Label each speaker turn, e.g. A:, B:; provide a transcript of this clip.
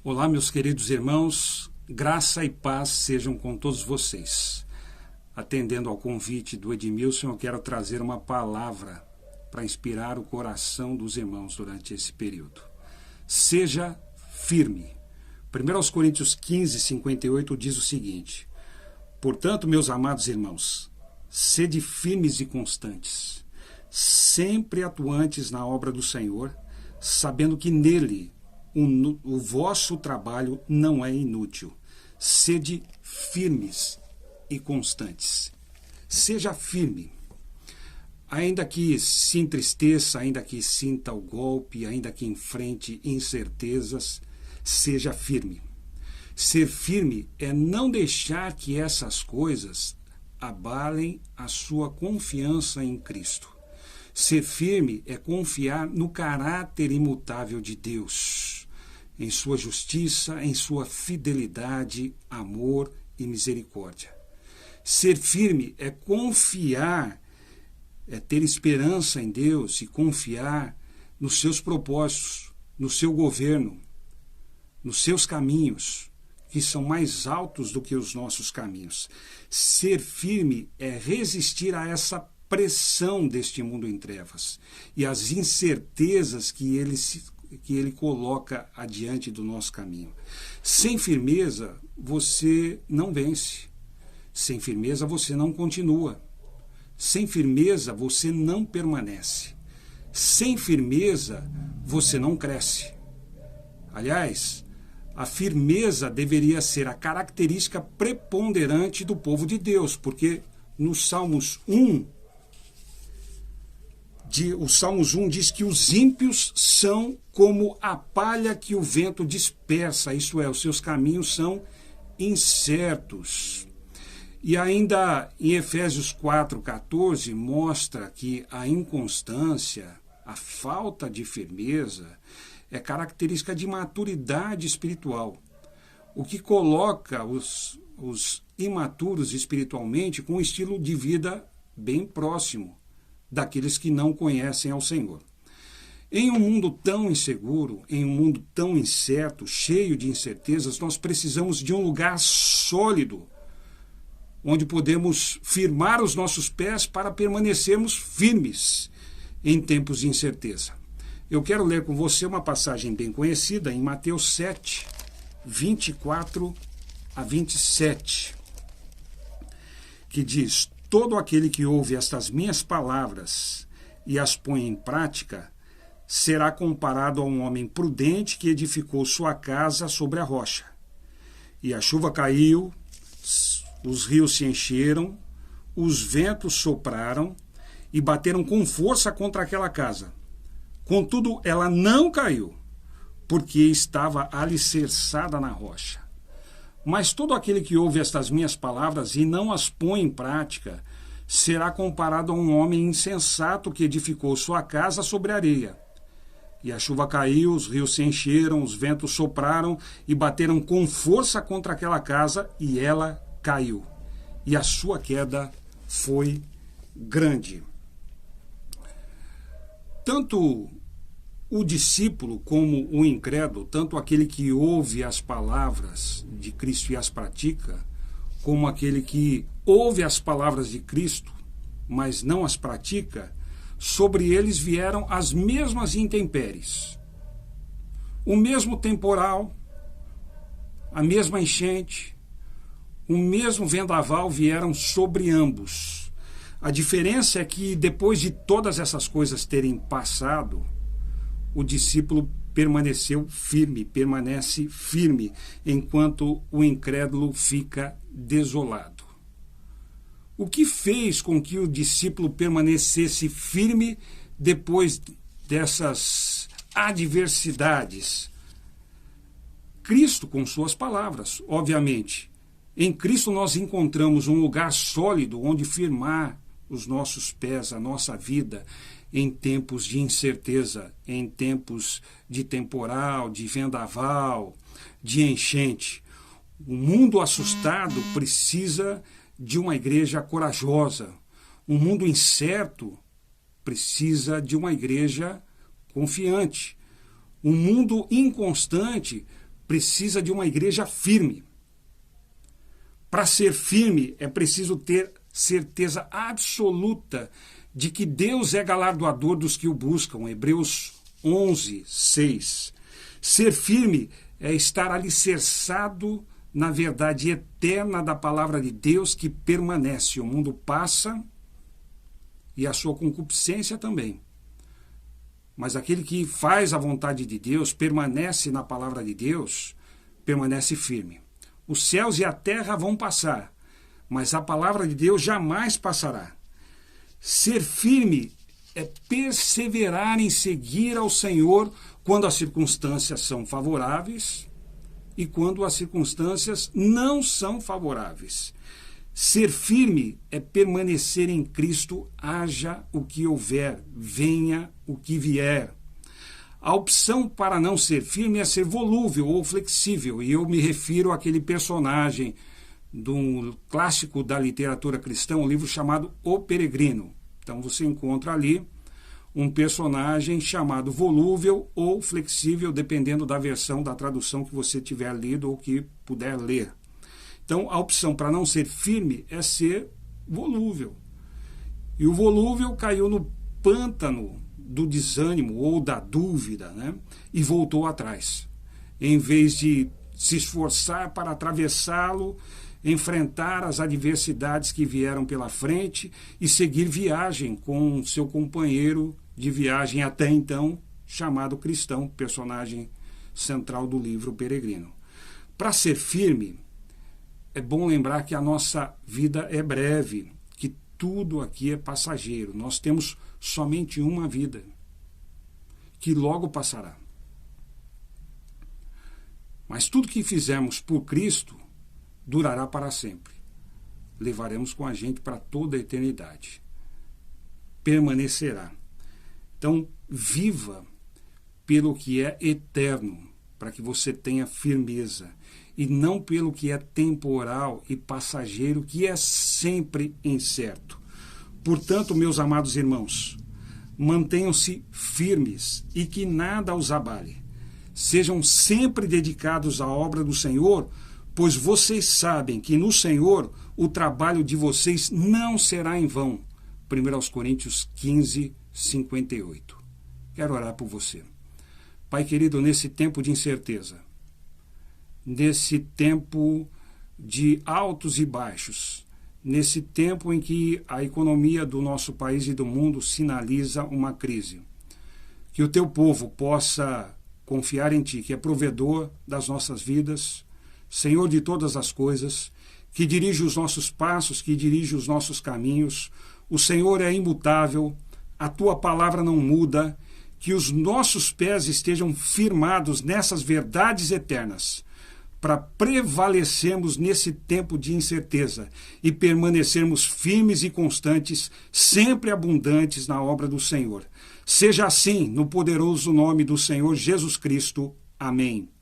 A: Olá, meus queridos irmãos, graça e paz sejam com todos vocês. Atendendo ao convite do Edmilson, eu quero trazer uma palavra para inspirar o coração dos irmãos durante esse período. Seja firme. 1 Coríntios 15, 58 diz o seguinte: Portanto, meus amados irmãos, sede firmes e constantes, sempre atuantes na obra do Senhor, sabendo que nele o vosso trabalho não é inútil. Sede firmes e constantes. Seja firme. Ainda que se entristeça, ainda que sinta o golpe, ainda que enfrente incertezas, seja firme. Ser firme é não deixar que essas coisas abalem a sua confiança em Cristo. Ser firme é confiar no caráter imutável de Deus, em sua justiça, em sua fidelidade, amor e misericórdia. Ser firme é confiar, é ter esperança em Deus e confiar nos seus propósitos, no seu governo, nos seus caminhos, que são mais altos do que os nossos caminhos. Ser firme é resistir a essa pressão deste mundo em trevas e as incertezas que ele coloca adiante do nosso caminho. Sem firmeza, você não vence. Sem firmeza, você não continua. Sem firmeza, você não permanece. Sem firmeza, você não cresce. Aliás, a firmeza deveria ser a característica preponderante do povo de Deus, porque no Salmos 1, o Salmos 1 diz que os ímpios são como a palha que o vento dispersa, isto é, os seus caminhos são incertos. E ainda em Efésios 4,14 mostra que a inconstância, a falta de firmeza, é característica de maturidade espiritual, o que coloca os imaturos espiritualmente com um estilo de vida bem próximo daqueles que não conhecem ao Senhor. Em um mundo tão inseguro, em um mundo tão incerto, cheio de incertezas, nós precisamos de um lugar sólido, onde podemos firmar os nossos pés para permanecermos firmes em tempos de incerteza. Eu quero ler com você uma passagem bem conhecida em Mateus 7, 24 a 27, que diz: Todo aquele que ouve estas minhas palavras e as põe em prática será comparado a um homem prudente que edificou sua casa sobre a rocha. E a chuva caiu, os rios se encheram, os ventos sopraram e bateram com força contra aquela casa. Contudo, ela não caiu, porque estava alicerçada na rocha. Mas todo aquele que ouve estas minhas palavras e não as põe em prática será comparado a um homem insensato que edificou sua casa sobre a areia. E a chuva caiu, os rios se encheram, os ventos sopraram e bateram com força contra aquela casa, e ela caiu. E a sua queda foi grande. Tanto o discípulo como o incrédulo, tanto aquele que ouve as palavras de Cristo e as pratica, como aquele que ouve as palavras de Cristo, mas não as pratica, sobre eles vieram as mesmas intempéries. O mesmo temporal, a mesma enchente, o mesmo vendaval vieram sobre ambos. A diferença é que, depois de todas essas coisas terem passado, o discípulo permanece firme, enquanto o incrédulo fica desolado. O que fez com que o discípulo permanecesse firme depois dessas adversidades? Cristo, com suas palavras, obviamente. Em Cristo nós encontramos um lugar sólido onde firmar os nossos pés, a nossa vida, em tempos de incerteza, em tempos de temporal, de vendaval, de enchente. O mundo assustado precisa de uma igreja corajosa. O mundo incerto precisa de uma igreja confiante. O mundo inconstante precisa de uma igreja firme. Para ser firme, é preciso ter certeza absoluta de que Deus é galardoador dos que o buscam. Hebreus 11, 6. Ser firme é estar alicerçado na verdade eterna da palavra de Deus que permanece. O mundo passa e a sua concupiscência também. Mas aquele que faz a vontade de Deus, permanece na palavra de Deus, permanece firme. Os céus e a terra vão passar, mas a palavra de Deus jamais passará. Ser firme é perseverar em seguir ao Senhor quando as circunstâncias são favoráveis e quando as circunstâncias não são favoráveis. Ser firme é permanecer em Cristo, haja o que houver, venha o que vier. A opção para não ser firme é ser volúvel ou flexível, e eu me refiro àquele personagem do clássico da literatura cristã, um livro chamado O Peregrino. Então você encontra ali um personagem chamado volúvel ou flexível, dependendo da versão da tradução que você tiver lido ou que puder ler. Então, a opção para não ser firme é ser volúvel. E o volúvel caiu no pântano do desânimo ou da dúvida, né? E voltou atrás. Em vez de se esforçar para atravessá-lo, enfrentar as adversidades que vieram pela frente e seguir viagem com seu companheiro de viagem até então, chamado Cristão, personagem central do livro Peregrino. Para ser firme, é bom lembrar que a nossa vida é breve, que tudo aqui é passageiro. Nós temos somente uma vida, que logo passará. Mas tudo que fizermos por Cristo durará para sempre. Levaremos com a gente para toda a eternidade. Permanecerá. Então, viva pelo que é eterno, para que você tenha firmeza, e não pelo que é temporal e passageiro, que é sempre incerto. Portanto, meus amados irmãos, mantenham-se firmes e que nada os abale. Sejam sempre dedicados à obra do Senhor, pois vocês sabem que no Senhor o trabalho de vocês não será em vão. 1 Coríntios 15, 58. Quero orar por você. Pai querido, nesse tempo de incerteza, nesse tempo de altos e baixos, nesse tempo em que a economia do nosso país e do mundo sinaliza uma crise, que o teu povo possa confiar em ti, que é provedor das nossas vidas, Senhor de todas as coisas, que dirige os nossos passos, que dirige os nossos caminhos. O Senhor é imutável, a tua palavra não muda, que os nossos pés estejam firmados nessas verdades eternas, para prevalecermos nesse tempo de incerteza e permanecermos firmes e constantes, sempre abundantes na obra do Senhor. Seja assim, no poderoso nome do Senhor Jesus Cristo. Amém.